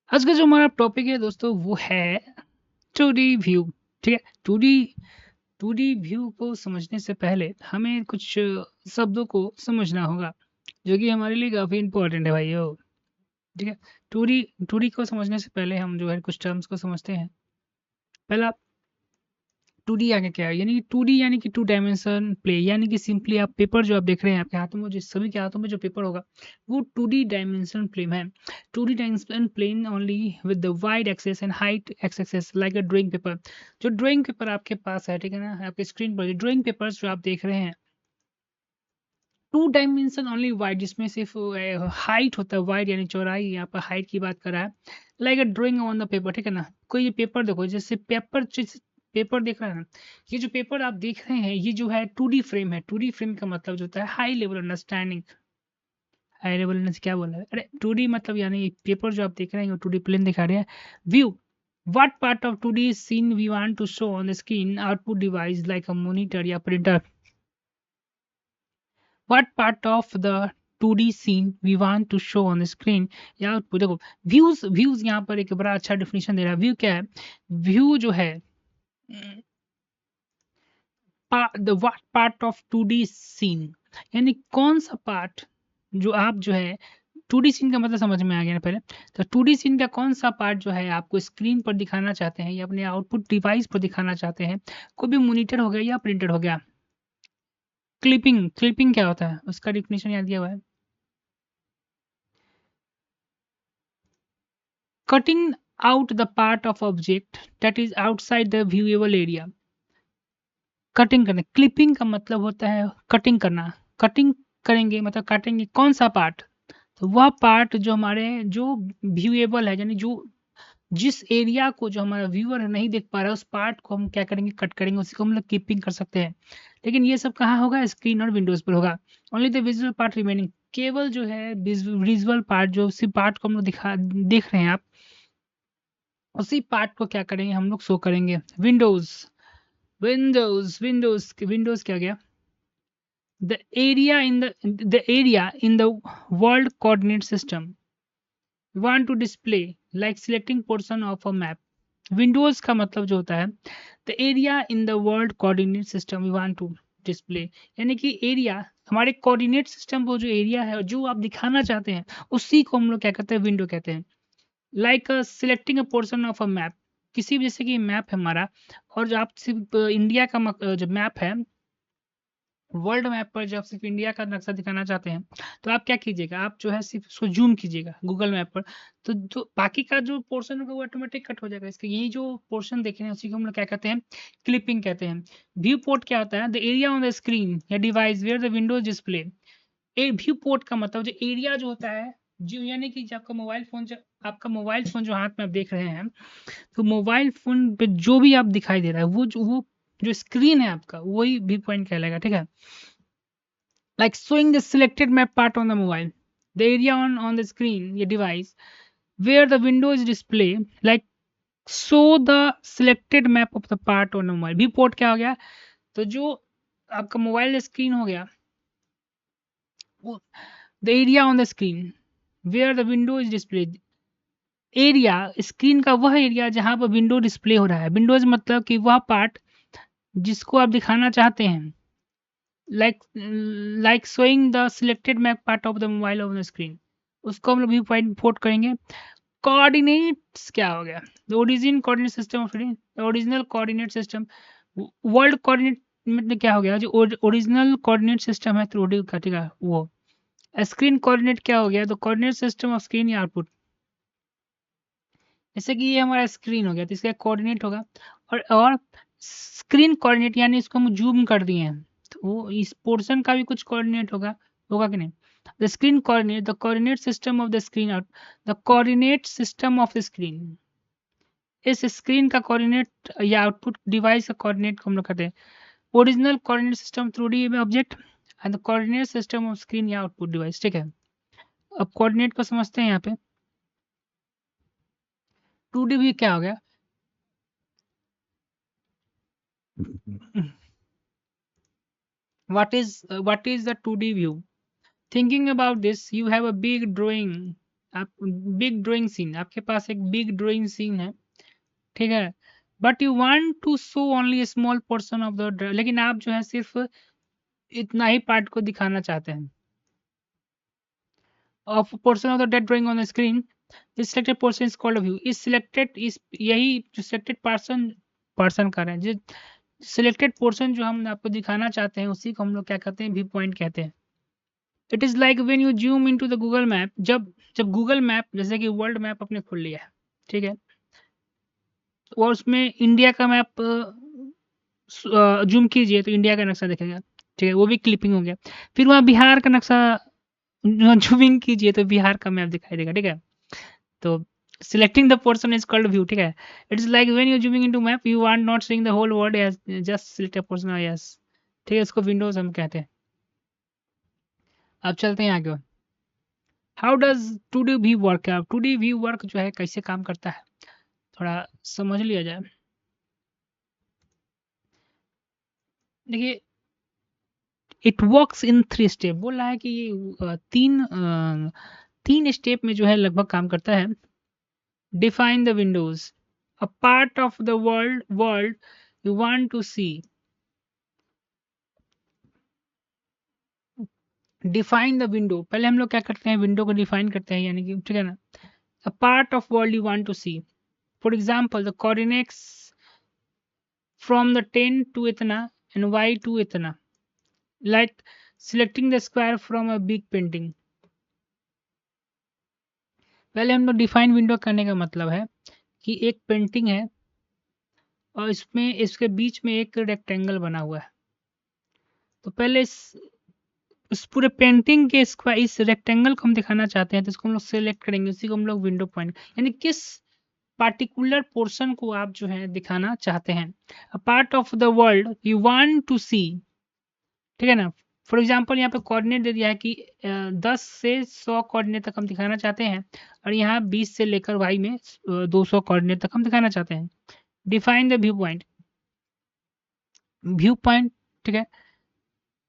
आज का जो हमारा टॉपिक है दोस्तों वो है 2D व्यू। ठीक है। 2D व्यू को समझने से पहले हमें कुछ शब्दों को समझना होगा जो कि हमारे लिए काफ़ी इम्पोर्टेंट है भाइयों। ठीक है। 2D को समझने से पहले हम जो है कुछ टर्म्स को समझते हैं। पहला, 2D यानी क्या है? यानी कि 2D यानी कि टू डायमेंशन प्ले, यानी कि सिंपली आप पेपर जो आप देख रहे हैं आपके हाथों में, जो सभी के हाथों में जो पेपर होगा वो 2D डायमेंशन प्लेन है। 2D dimension plane only with the wide axis and height X axis like a drawing paper. जो ड्राइंग पेपर आपके पास है, ठीक है ना, आपके स्क्रीन पर ड्राइंग पेपर्स जो आप देख रहे हैं, टू डायमेंशन ओनली वाइड, जिसमें सिर्फ हाइट होता है, वाइड यानी चौड़ाई, यहाँ पर हाइट की बात कर रहा है। Like a drawing on the paper, ठीक है ना। कोई ये पेपर देखो, जैसे पेपर पेपर देख रहा है ना, ये जो पेपर आप देख रहे हैं ये जो है 2D फ्रेम है। 2D फ्रेम का मतलब जो होता है high level understanding. High level क्या बोला है? अरे 2D मतलब यानी ये पेपर जो आप देख रहे हैं वो 2D प्लेन दिखा रहे हैं। View, what part of 2D scene we want to show on the screen output device like a monitor या printer? What part of the 2D scene we want to show on the screen? या देखो, views यहाँ पर एक बड़ा अच्छा definition दे रहा है। व्यू क्या है? व्यू जो है, the what part of 2D scene, यानी कौन सा पार्ट जो आप जो है 2D सीन का मतलब समझ में आ गया ना पहले। तो 2D सीन का कौन सा पार्ट जो है आपको स्क्रीन पर दिखाना चाहते हैं या अपने आउटपुट डिवाइस पर दिखाना चाहते हैं? कोई भी मॉनिटर हो गया या प्रिंटर हो गया। क्लिपिंग, क्लिपिंग क्या होता है उसका डिफिनेशन याद दिया हुआ है। Cutting out the part of object that is outside the viewable area। Cutting करना, क्लिपिंग का मतलब होता है कटिंग करना। कटिंग करेंगे मतलब काटेंगे कौन सा पार्ट? तो वह पार्ट जो हमारे जो व्यूएबल है, यानी जो जिस एरिया को जो हमारा व्यूअर नहीं देख पा रहा है उस पार्ट को हम क्या करेंगे, कट करेंगे, उसी को हम लोग कीपिंग कर सकते हैं। लेकिन ये सब कहाँ होगा? स्क्रीन और विंडोज पर होगा। Only the visual part remaining, केवल जो है विजुअल पार्ट, जो उसी पार्ट को हम लोग दिखा देख रहे हैं आप, उसी पार्ट को क्या करेंगे हम लोग शो करेंगे। विंडोज, विंडोज विंडोज क्या गया? The area in the world coordinate system want to display like selecting portion of a map. Windows का मतलब जो होता है the area in the world coordinate system we want to display, यानी कि area, हमारे कोऑर्डिनेट सिस्टम को जो एरिया है जो आप दिखाना चाहते हैं उसी को हम लोग क्या कहते हैं? विंडो कहते हैं। Like selecting a portion of a map, किसी भी, जैसे कि मैप है हमारा, और जो आप सिर्फ इंडिया का जो मैप है, वर्ल्ड मैप पर जब आप सिर्फ इंडिया का नक्शा दिखाना चाहते हैं तो आप क्या कीजिएगा? आप जो है सिर्फ उसको जूम कीजिएगा गूगल मैप पर, तो जो बाकी का जो पोर्शन होगा वो ऑटोमेटिक कट हो जाएगा। इसका यही जो पोर्शन देख रहे हैं उसी को हम लोग क्या कहते हैं? क्लिपिंग कहते हैं। व्यू पोर्ट क्या होता है? The area on the screen या device where the windows display. View port का मतलब जो एरिया जो होता है, जो यानी कि जो आपका मोबाइल फोन, जो आपका मोबाइल फोन जो हाथ में आप देख रहे हैं, तो मोबाइल फोन पे जो भी आप दिखाई दे रहा है वो जो स्क्रीन है आपका वही व्यू पॉइंट कहलाएगा। ठीक है। Like showing the selected map part on the mobile, the area on the screen your device where the window is display, like show the selected map of the part on the mobile। viewport क्या हो गया? तो जो आपका mobile screen हो गया, the area on the screen where the window is displayed। Area, screen का वह एरिया जहां पर विंडो डिस्प्ले हो रहा है। विंडोज मतलब कि वह पार्ट जिसको आप दिखाना चाहते हैं। Like showing the selected map part of the mobile of the screen, उसको हम लोग व्यू पॉइंट पोर्ट करेंगे। कोऑर्डिनेट्स क्या हो गया? The origin coordinate system of original coordinate system. World coordinate मतलब क्या हो गया? जो ओरिजिनल कोऑर्डिनेट सिस्टम है 2D का, ठीक है, वो। स्क्रीन कोऑर्डिनेट क्या हो गया? तो कोऑर्डिनेट सिस्टम ऑफ स्क्रीन या आउटपुट। जैसे कि ये हमारा स्क्रीन हो गया तो इसका कोऑर्डिनेट होगा, और स्क्रीन कोऑर्डिनेट यानी इसको हम जूम कर दिए हैं तो वो इस पोर्शन का भी कुछ कोऑर्डिनेट होगा, होगा कि नहीं? The screen coordinate, the coordinate system of the screen out, the coordinate system of the screen. इस स्क्रीन का कोऑर्डिनेट या आउटपुट डिवाइस का कोऑर्डिनेट को हम लोग कहते हैं ओरिजिनल कोऑर्डिनेट सिस्टम 2D में object, and the coordinate system of screen या आउटपुट डिवाइस। ठीक है। अब कोऑर्डिनेट को समझते हैं यहाँ पे। 2D भी क्या हो गया? what is the 2D view? Thinking about this, you have a big drawing, आप बिग ड्राइंग सीन, आपके पास एक बिग ड्राइंग सीन है, ठीक है, but you want to show only small portion of the, लेकिन आप जो है सिर्फ इतना ही पार्ट को दिखाना चाहते हैं of portion of the dead drawing on the screen. This selected portion is called view. इस सिलेक्टेड इस यही जो सिलेक्टेड पर्सन पर्सन कर रहे हैं, जो सिलेक्टेड पोर्शन जो हम आपको दिखाना चाहते हैं उसी को हम लोग क्या कहते हैं, व्यू पॉइंट कहते हैं। It is like when you zoom into the Google map, जब जब गूगल मैप जैसे कि वर्ल्ड मैप अपने खोल लिया है, ठीक है, और उसमें इंडिया का मैप जूम कीजिए तो इंडिया का नक्शा दिखेगा, ठीक है, वो भी क्लिपिंग हो गया। फिर वहाँ बिहार का नक्शा जूमिंग कीजिए तो बिहार का मैप दिखाई देगा, ठीक है। तो selecting the portion is called view, ठीक है। It is like when you zooming into map you want not seeing the whole world as just select a portion, yes, ठीक है, इसको विंडोज हम कहते हैं। अब चलते हैं आगे। How does two D view work, two D view work जो है कैसे काम करता है थोड़ा समझ लिया जाए। देखिए, इट वर्क्स इन 3 स्टेप, बोल रहा है कि ये तीन स्टेप में जो है लगभग काम करता है। Define the windows, a part of the world you want to see. Define the window, पहले हम लोग क्या करते हैं, विंडो को डिफाइन करते हैं, यानी कि ठीक है ना, a part of world you want to see. For example the coordinates from the 10 to इतना एंड y टू इतना, like selecting the square from a big painting. पहले हम लोग डिफाइन विंडो करने का मतलब है कि एक पेंटिंग है और इसमें इसके बीच में एक रेक्टेंगल बना हुआ है, तो पहले इस पूरे पेंटिंग के स्क्वायर इस रेक्टेंगल को हम दिखाना चाहते हैं, तो इसको हम लोग सेलेक्ट करेंगे, उसी को हम लोग विंडो पॉइंट, यानी किस पार्टिकुलर पोर्शन को आप जो है दिखाना चाहते हैं। A part of the world you want to see, ठीक है ना। फॉर एग्जांपल यहाँ पे कोऑर्डिनेट दे दिया है कि 10 से 100 कोऑर्डिनेट तक हम दिखाना चाहते हैं, और यहाँ 20 से लेकर वाई में 200 कोऑर्डिनेट तक हम दिखाना चाहते हैं। Define the view point, view point, ठीक है,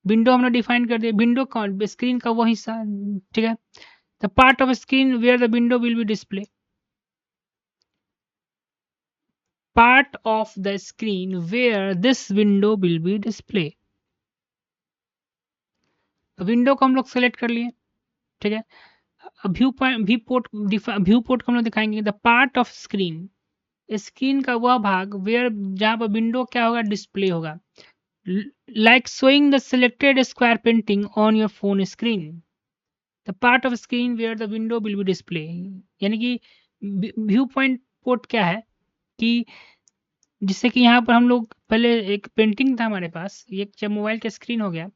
विंडो हमने डिफाइन कर दिया, विंडो का स्क्रीन का वो हिस्सा, ठीक है, the part of screen where the window will be display, part of the screen where this window will be display. Window को हम लोग सेलेक्ट कर लिए, ठीक है। व्यू पॉइंट व्यू पोर्ट को हम लोग दिखाएंगे, the part of screen, screen का वह भाग वेयर जहां पर विंडो क्या होगा, डिस्प्ले होगा, like showing the selected square painting on your phone screen, the part of screen where the window will be display. यानी कि व्यू पॉइंट पोर्ट क्या है कि जिससे कि यहाँ पर हम लोग पहले एक पेंटिंग था हमारे पास, एक जब मोबाइल का स्क्रीन हो गया,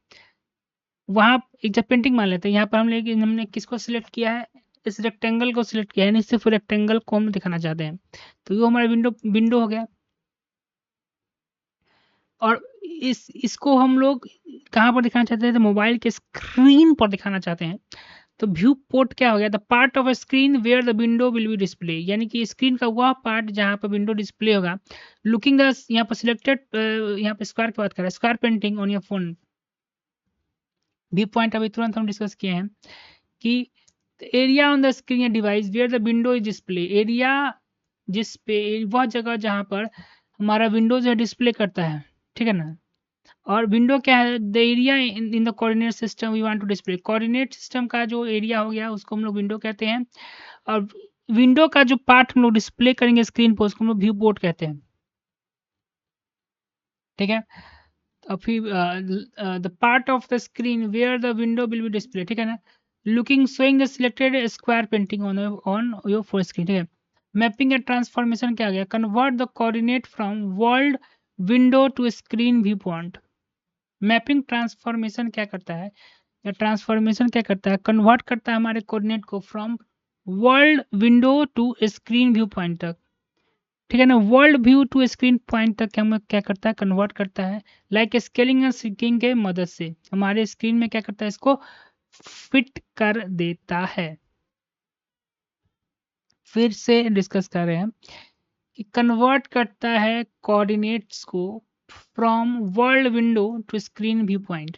वहाँ एक जब पेंटिंग मान लेते हैं, यहाँ पर हमने किसको सिलेक्ट किया है, इस रेक्टेंगल को सिलेक्ट किया है, यानी सिर्फ रेक्टेंगल को हम दिखाना चाहते हैं, तो ये हमारा विंडो हो गया। और इसको हम लोग कहाँ पर दिखाना चाहते हैं, तो मोबाइल के स्क्रीन पर दिखाना चाहते हैं, तो व्यू पोर्ट क्या हो गया, the part of a screen where the window will be display, यानी कि स्क्रीन का वह पार्ट जहाँ पर विंडो डिस्प्ले होगा, लुकिंग द, यहाँ पर सिलेक्टेड, यहाँ पर स्क्वायर की बात कर रहा है, square painting on your phone. View point अभी तुरंत हम डिस्कस किए हैं कि एरिया ऑन द स्क्रीन या device where the window is display, area जिस पे, वह जगह जहाँ पर हमारा विंडो जो है डिस्प्ले करता है, ठीक है ना। और विंडो क्या है, the area in the coordinate system we want to display, coordinate system का जो एरिया हो गया उसको हम लोग विंडो कहते हैं, और विंडो का जो पार्ट हम लोग डिस्प्ले करेंगे स्क्रीन पर उसको हम लोग व्यू पोर्ट कहते हैं, ठीक है। और फिर the part of the screen where the window will be display, ठीक है ना, looking showing the selected square painting on your four screen, ठीक है। मैपिंग एंड ट्रांसफॉर्मेशन क्या आ गया, convert the coordinate from world window to screen view point. Mapping transformation क्या करता है, या ट्रांसफॉर्मेशन क्या करता है, कन्वर्ट करता है हमारे कोऑर्डिनेट को from world window to screen view point तक, ठीक है ना। World view to screen point तक हम क्या करता है, कन्वर्ट करता है, लाइक स्केलिंग एंड श्रिंकिंग के मदद से हमारे स्क्रीन में क्या करता है, इसको फिट कर देता है। फिर से डिस्कस कर रहे हैं कि कन्वर्ट करता है कोऑर्डिनेट्स को from world window to screen view point,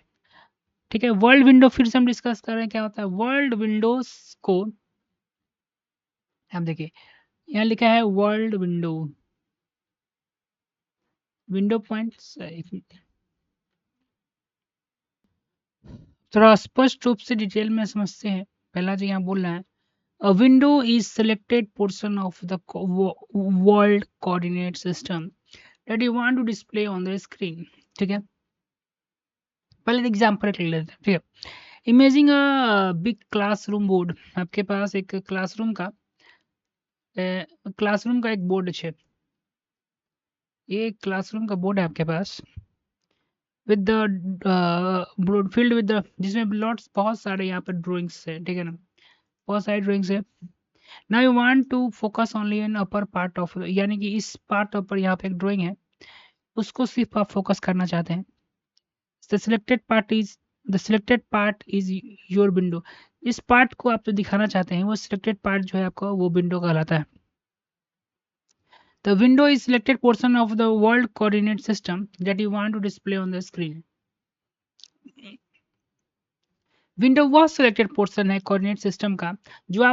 ठीक है। वर्ल्ड विंडो फिर से हम डिस्कस कर रहे हैं क्या होता है, वर्ल्ड विंडोज को अब देखिए यहाँ लिखा है वर्ल्ड विंडो, विंडो पॉइंट्स। थोड़ा स्पष्ट रूप से डिटेल में समझते हैं। पहला जो यहाँ बोल रहा है, a window is selected portion of the world coordinate system that you want to display on the screen। ठीक है, पहले एग्जांपल ले लेते हैं। ठीक है, imaging a big classroom board. आपके पास एक क्लासरूम का एक बोर्ड है, ये क्लासरूम का बोर्ड है आपके पास, with the board field with the, जिसमें लॉट्स बहुत सारे यहाँ पर ड्राइंग्स है। ठीक है ना, बहुत सारे ड्राइंग्स है। Now you want to focus only in upper part of, यानी कि इस पार्ट पर यहाँ पे एक ड्राइंग है, उसको सिर्फ आप फोकस करना चाहते हैं। The selected part is the selected part is your window. इस पार्ट को आप जो दिखाना चाहते हैं वो सिलेक्टेड पार्ट जो है आपका वो विंडो कहलाता है। The window is selected portion of the world coordinate system that you want to display on the screen. Window वह सिलेक्टेड पोर्शन है कोऑर्डिनेट सिस्टम का जो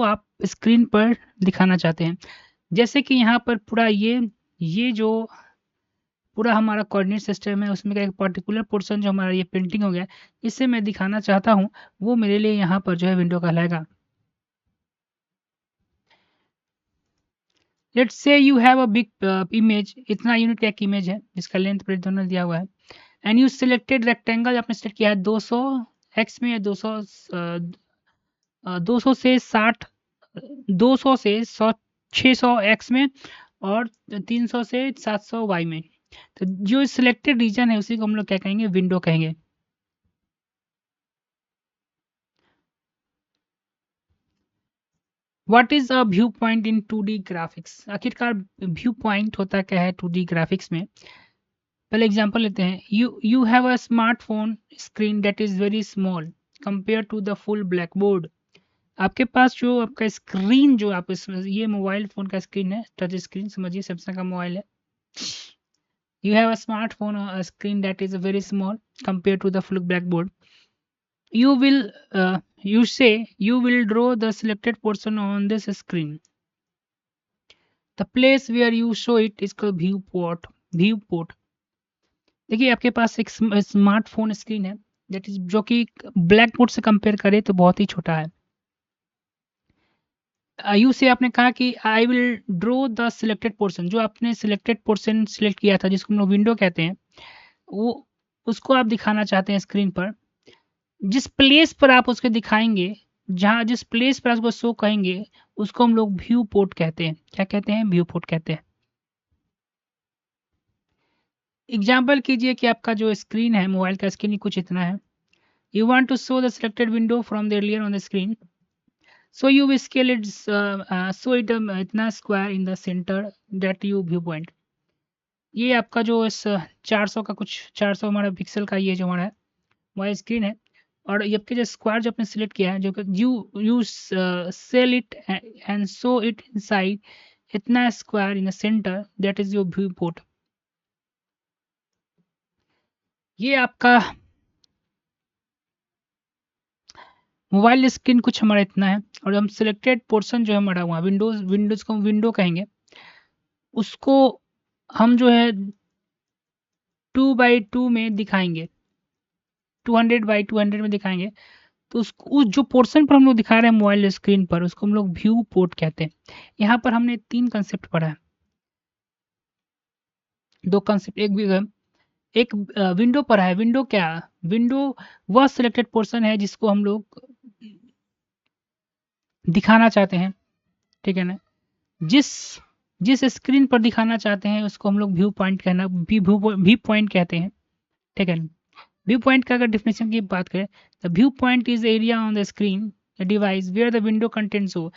आप स्क्रीन पर दिखाना चाहते हैं। जैसे कि यहाँ पर पूरा ये जो पूरा हमारा कोऑर्डिनेट सिस्टम है, उसमें का एक पर्टिकुलर पोर्शन जो हमारा ये पेंटिंग हो गया, इससे मैं दिखाना चाहता हूँ, वो मेरे लिए यहाँ पर जो है विंडो कहलाएगा। Let's say you have a big image, इतना यूनिट का एक इमेज है जिसका लेंथ ब्रेथ दोनों दिया हुआ है, एंड यू सिलेक्टेड रेक्टेंगल, आपने सिलेक्ट किया है 200 एक्स में, या 200 से 60, 200 से 100, 600 एक्स में, और 300 से 700 वाई में। तो जो सिलेक्टेड रीजन है उसी को हम लोग क्या कहेंगे, विंडो कहेंगे। What is a view point in 2D graphics. आखिरकार व्यू पॉइंट होता क्या है 2D ग्राफिक्स में। पहले एग्जांपल लेते हैं। You have a smartphone screen that is very small compare to the full black board. आपके पास जो आपका स्क्रीन जो आप ये मोबाइल फोन का स्क्रीन है, टच स्क्रीन समझिए, सैमसंग का मोबाइल है। You have a smartphone or a screen that is very small compared to the full blackboard. You will you will draw the selected portion on this screen. The place where you show it is called viewport. Viewport. देखिए आपके पास एक smartphone screen है that is, जो कि black board से compare करें तो बहुत ही छोटा है। यू से आपने कहा कि I will draw the selected portion, जो आपने सिलेक्टेड पोर्शन सिलेक्ट किया था जिसको हम लोग विंडो कहते हैं, वो उसको आप दिखाना चाहते हैं स्क्रीन पर। जिस प्लेस पर आप उसके दिखाएंगे, जहाँ जिस प्लेस पर आप उसको शो कहेंगे, उसको हम लोग व्यू पोर्ट कहते हैं। क्या कहते हैं, व्यू पोर्ट कहते हैं। एग्जाम्पल कीजिए कि आपका जो स्क्रीन है मोबाइल का स्क्रीन कुछ इतना है। You want to show the selected window from the area on the screen, so you scale it, so it इतना square in the centre that you view point. ये आपका जो इस 400 का कुछ 400 हमारा पिक्सल का ये जो हमारा है मोबाइल स्क्रीन है, और ये आपके जो स्क्वायर जो आपने सिलेक्ट किया है, जो कि you sell it and show it inside इतना square in the centre that is your view port. ये आपका मोबाइल स्क्रीन कुछ हमारा इतना है, और हम सिलेक्टेड पोर्शन जो है हमारा वहाँ विंडोज को विंडो कहेंगे, उसको हम जो है 2x2 में दिखाएंगे, 200x200 में दिखाएंगे। तो उस जो पोर्शन पर हम लोग दिखा रहे हैं मोबाइल स्क्रीन पर, उसको हम लोग व्यू पोर्ट कहते हैं। यहाँ पर हमने 3 कंसेप्ट पढ़ा है, 2 कंसेप्ट। एक विंडो पर है। विंडो क्या, विंडो वह सिलेक्टेड पोर्शन है जिसको हम लोग दिखाना चाहते हैं। ठीक है ना, जिस जिस स्क्रीन पर दिखाना चाहते हैं उसको हम लोग व्यू पॉइंट कहना व्यू पॉइंट कहते हैं। ठीक है ना, व्यू पॉइंट का अगर डिफिनेशन की बात करें, the view point is area on the screen device where the window contents हो।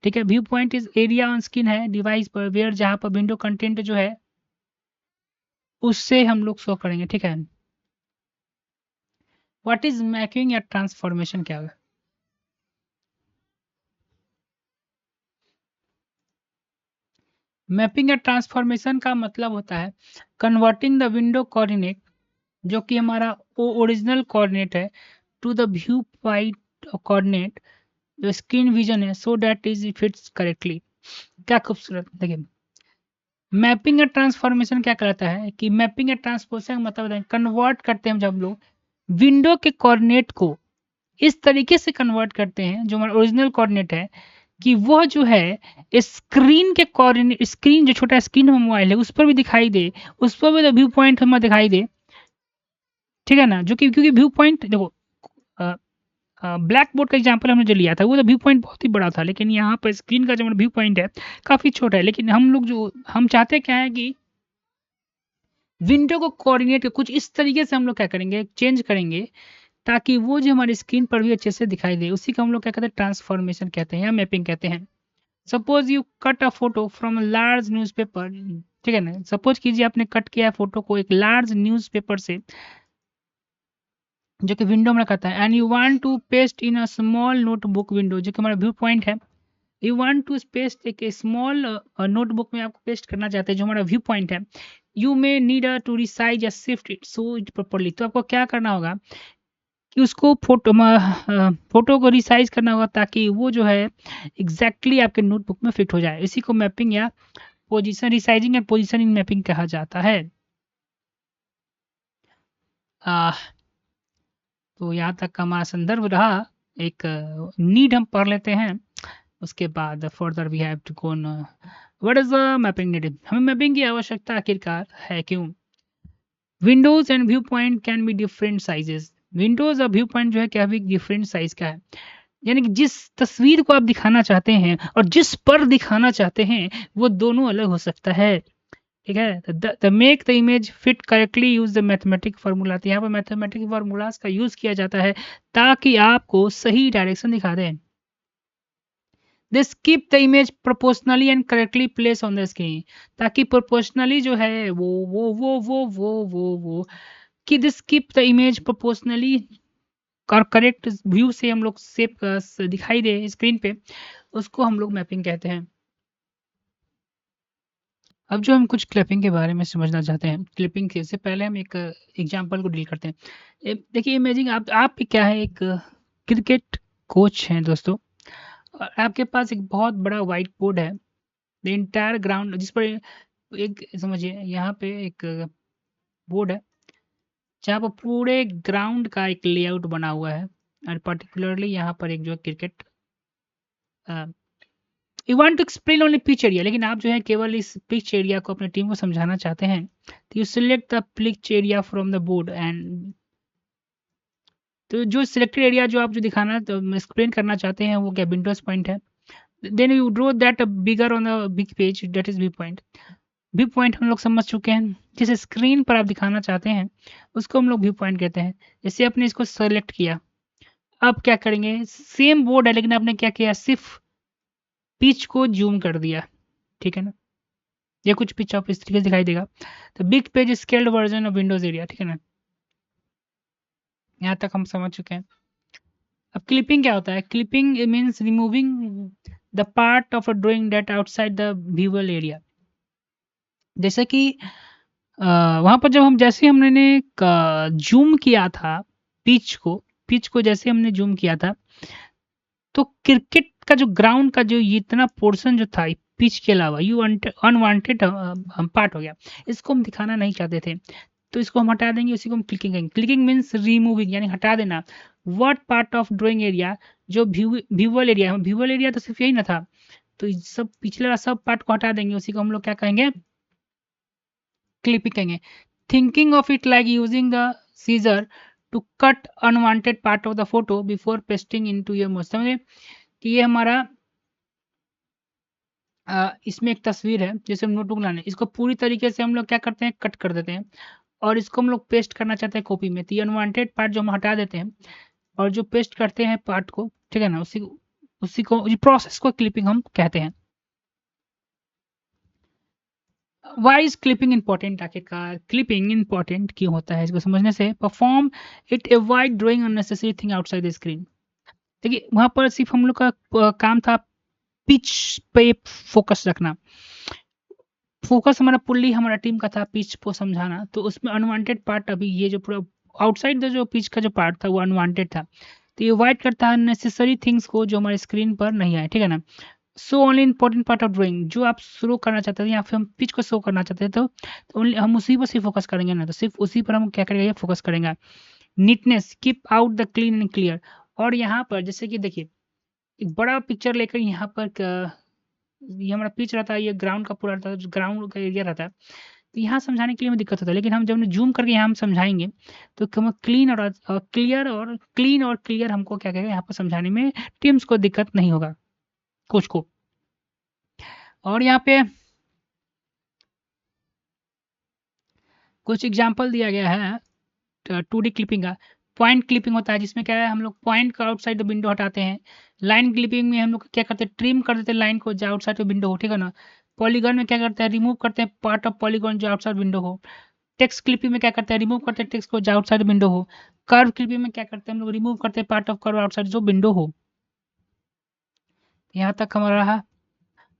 ठीक है, view point is area on screen है डिवाइस पर, वेयर जहाँ पर विंडो कंटेंट जो है उससे हम लोग शो करेंगे। ठीक है, व्हाट इज मैपिंग या ट्रांसफॉर्मेशन क्या होगा। मैपिंग या ट्रांसफॉर्मेशन का मतलब होता है कन्वर्टिंग द विंडो कोऑर्डिनेट, जो कि हमारा ओरिजिनल कोऑर्डिनेट है, to the view point coordinate जो स्क्रीन विजन है, so that is fits correctly. क्या खूबसूरत, देखिए मैपिंग या ट्रांसफॉर्मेशन क्या कहलाता है कि मैपिंग या ट्रांसपोजिशन मतलब है कन्वर्ट करते हैं, जब हम लोग विंडो के कोऑर्डिनेट को इस तरीके से कन्वर्ट करते हैं जो हमारा ओरिजिनल कोऑर्डिनेट है कि वह जो है स्क्रीन के कोऑर्डिनेट, स्क्रीन जो छोटा स्क्रीन मोबाइल है उस पर भी दिखाई दे, उस पर भी व्यू पॉइंट हमें दिखाई दे, ठीक है ना। जो कि क्योंकि व्यू पॉइंट देखो, ब्लैक बोर्ड का एग्जांपल हमने जो लिया था वो तो व्यू पॉइंट बहुत ही बड़ा था, लेकिन यहाँ पर स्क्रीन का जो व्यू पॉइंट है काफी छोटा है। लेकिन हम लोग जो हम चाहते क्या है कि विंडो को कोऑर्डिनेट कुछ इस तरीके से हम लोग क्या करेंगे, चेंज करेंगे ताकि वो जो हमारी स्क्रीन पर भी अच्छे से दिखाई दे। उसी को हम लोग क्या कहते हैं, ट्रांसफॉर्मेशन कहते हैं या मैपिंग कहते हैं। Suppose you cut a photo from a large newspaper, ठीक है ना। सपोज कीजिए आपने कट किया है फोटो को एक लार्ज न्यूज़पेपर से जो कि विंडो में रखा है, and you want to paste in a small notebook window, जो कि हमारा व्यू पॉइंट है। यू वांट टू पेस्ट एक स्मॉल नोटबुक में आपको पेस्ट करना चाहते हैं जो हमारा व्यू पॉइंट है। You may need to resize या shift it so it properly, तो आपको क्या करना होगा कि उसको फोटो को रिसाइज करना होगा ताकि वो जो है एग्जैक्टली आपके नोटबुक में फिट हो जाए। इसी को मैपिंग या पोजीशन रिसाइजिंग या पोजीशनिंग मैपिंग कहा जाता है। आ, तो यहाँ तक का हमारा संदर्भ रहा। एक नीड हम पढ़ लेते हैं, उसके बाद further we have to go on what is the mapping needed. हमें मैपिंग की आवश्यकता आखिरकार है क्यों। Windows and view point can be different sizes. Windows और व्यू पॉइंट जो है क्या भी डिफरेंट साइज का है, यानी कि जिस तस्वीर को आप दिखाना चाहते हैं और जिस पर दिखाना चाहते हैं वो दोनों अलग हो सकता है, ठीक है। The make the image fit correctly use the mathematic formula, तो यहाँ पर मैथमेटिक फार्मूलाज का यूज किया जाता है ताकि आपको सही डायरेक्शन दिखा दें। This keep the image proportionally and correctly place on the screen, ताकि प्रोपोर्शनली जो है वो कि this keep the image proportionally और करेक्ट व्यू से हम लोग सेप दिखाई दे स्क्रीन पे, उसको हम लोग मैपिंग कहते हैं। अब जो हम कुछ क्लिपिंग के बारे में समझना चाहते हैं, क्लिपिंग के से पहले हम एक एग्जांपल को डील करते हैं। देखिए इमेजिंग आप क्या है, एक क्रिकेट कोच हैं दोस्तों, और आपके पास एक बहुत बड़ा व्हाइट बोर्ड है, द इंटायर ग्राउंड जिस पर एक समझिए यहाँ पे एक बोर्ड है जहाँ पर पूरे ग्राउंड का एक लेआउट बना हुआ है, और पर्टिकुलरली यहाँ पर एक जो है cricket you want to explain only pitch area, लेकिन आप जो है केवल इस पिच एरिया को अपनी टीम को समझाना चाहते हैं, तो you select the pitch area from the board and, तो जो सिलेक्टेड एरिया जो आप जो दिखाना तो एक्सप्लेन करना चाहते हैं वो क्या विंडोज पॉइंट है। Then you draw that bigger on the big page, that is view point. View point हम लोग समझ चुके हैं, जिस स्क्रीन पर आप दिखाना चाहते हैं उसको हम लोग व्यू पॉइंट कहते हैं। जैसे आपने इसको सेलेक्ट किया, अब क्या करेंगे, सेम बोर्ड है लेकिन आपने क्या किया, सिर्फ पिच को जूम कर दिया, ठीक है ना। ये कुछ पिच आप इस तरीके से दिखाई देगा, तो big page scaled version of Windows area, ठीक है ना। यहाँ तक हम समझ चुके हैं। अब क्लिपिंग क्या होता है, clipping means removing the part of a drawing that outside the visual area. जैसे कि वहां पर जब हम जैसे हमने जूम किया था पिच को जैसे हमने जूम किया था, तो क्रिकेट का जो ग्राउंड का जो इतना पोर्शन जो था पिच के अलावा यू अनवांटेड पार्ट हो गया, इसको हम दिखाना नहीं चाहते थे, तो इसको हम हटा देंगे, उसी को हम क्लिकिंग करेंगे। क्लिकिंग मीन्स रिमूविंग, यानी हटा देना। What part of drawing area, जो व्यूअल एरिया, व्यूअल एरिया तो सिर्फ यही ना था, तो सब पिछले वाला सब पार्ट को हटा देंगे, उसी को हम लोग क्या कहेंगे, क्लिपिंग कहेंगे। Thinking of it like using the scissor to cut unwanted part of the photo before pasting into your most, समझे कि ये हमारा इसमें एक तस्वीर है, जैसे हम नोटबुक लाने, इसको पूरी तरीके से हम लोग क्या करते हैं, कट कर देते हैं, और इसको हम लोग पेस्ट करना चाहते हैं कॉपी में, तो ये अनवांटेड पार्ट जो हम हटा देते हैं और जो पेस्ट करते हैं पार्ट को, ठीक है ना, उसी को प्रोसेस को क्लिपिंग हम कहते हैं। वाई इज क्लिपिंग इंपॉर्टेंट, आखिरकार क्लिपिंग इंपॉर्टेंट क्यों होता है, इसको समझने से perform it avoid drawing unnecessary thing outside the screen. देखिए वहां पर सिर्फ हम लोग का काम था पिच पे फोकस रखना, फोकस हमारा पुल्ली हमारा टीम का था पिच को समझाना, तो उसमें अनवांटेड पार्ट अभी ये जो पूरा आउटसाइड द जो पिच का जो पार्ट था वो अनवांटेड था, तो ये अवॉइड करता है नेसेसरी थिंग्स को जो हमारे स्क्रीन पर नहीं आए, ठीक है ना। Show only important part of drawing, जो आप शुरू करना चाहते थे या फिर हम पिच को शो करना चाहते थे तो ओनली हम उसी पर सिर्फ फोकस करेंगे ना, तो सिर्फ उसी पर हम क्या करेंगे, फोकस करेंगे। Neatness, keep out the clean and clear. और यहाँ पर जैसे कि देखिए एक बड़ा पिक्चर लेकर यहाँ पर ये हमारा पिच रहता है, ये ग्राउंड का पूरा रहता है, ग्राउंड का एरिया रहता है, तो यहाँ समझाने के लिए हमें दिक्कत होता है। लेकिन हम जब जूम करके यहाँ हम समझाएंगे तो हम क्लीन और क्लियर हमको क्या कहेगा यहाँ पर समझाने में टीम्स को दिक्कत नहीं होगा, कोच को। और यहाँ पे कुछ एग्जाम्पल दिया गया है 2D क्लिपिंग का। पॉइंट क्लिपिंग होता है जिसमें क्या है, हम लोग पॉइंट का आउटसाइड द विंडो हटाते हैं। लाइन क्लिपिंग में हम लोग क्या करते हैं, ट्रिम कर देते हैं लाइन को जो आउटसाइड द विंडो हो, ठीक है ना। पॉलीगन में क्या करते हैं, रिमूव करते हैं पार्ट ऑफ पॉलीगन जो आउटसाइड विंडो हो। टेक्स्ट क्लिपिंग में क्या करते हैं, रिमूव करते हैं टेक्स्ट को जो आउटसाइड विंडो हो। कर्व क्लिपिंग में क्या करते हैं हम लोग, रिमूव करते हैं पार्ट ऑफ कर्व आउटसाइड जो विंडो हो। यहाँ तक हमारा रहा,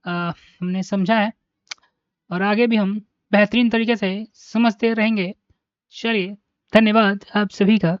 हमने समझा है और आगे भी हम बेहतरीन तरीके से समझते रहेंगे। चलिए, धन्यवाद आप सभी का।